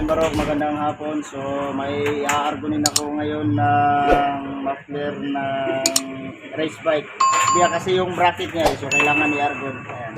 Kalimbarok, magandang hapon. So may aargonin ako ngayon ng muffler ng race bike. Biya kasi yung bracket niya, so kailangan i-argon. Ayan.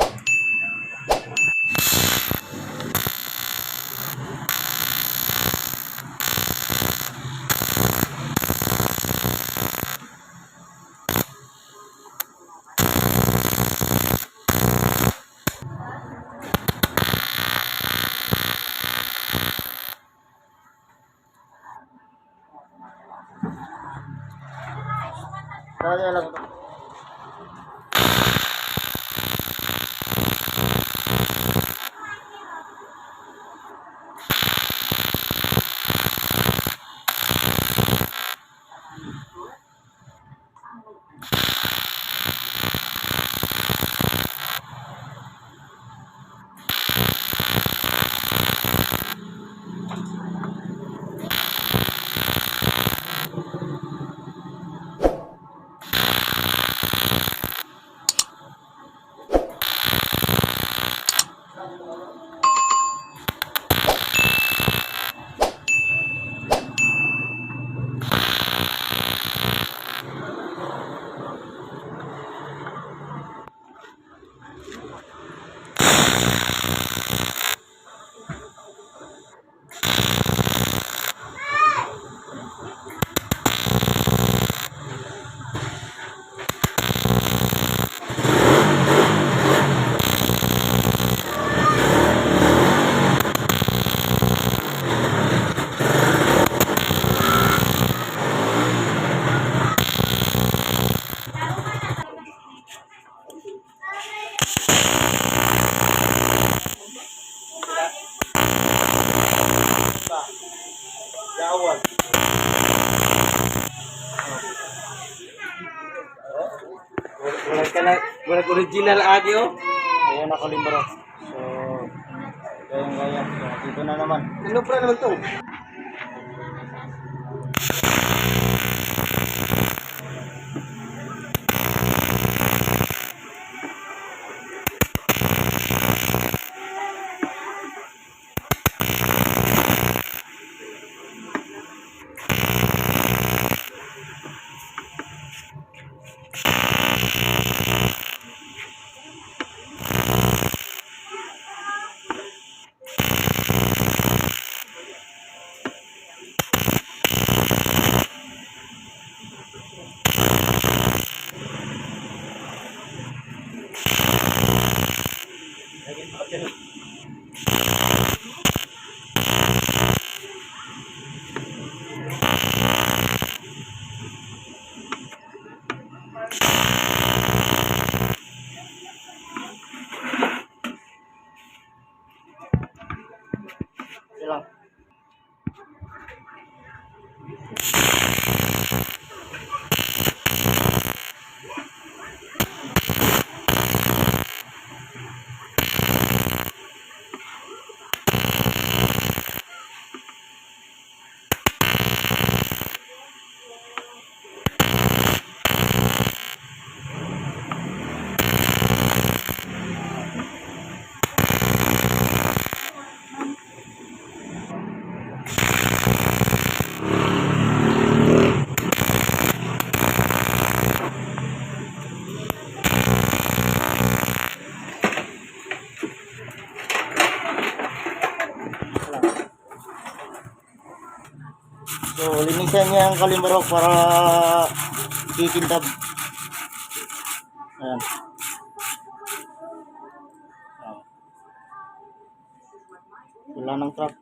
Kaya lang ito. Walang original audio. Ayan na Kalimbarok. So gaya. So dito na naman. Ano pa naman to? Ilang. So linisan niya ang Kalimbarok para kikintab. Ayan. Wala ng truck.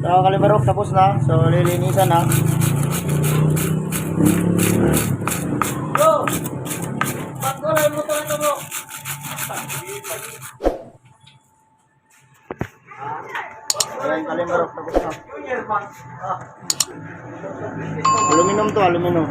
So, Kalimarok, tapos na. So, lilinisan na. Bro! Pagkulay mo ito bro! Ayan, Kalimarok, tapos na. Aluminum to, aluminum.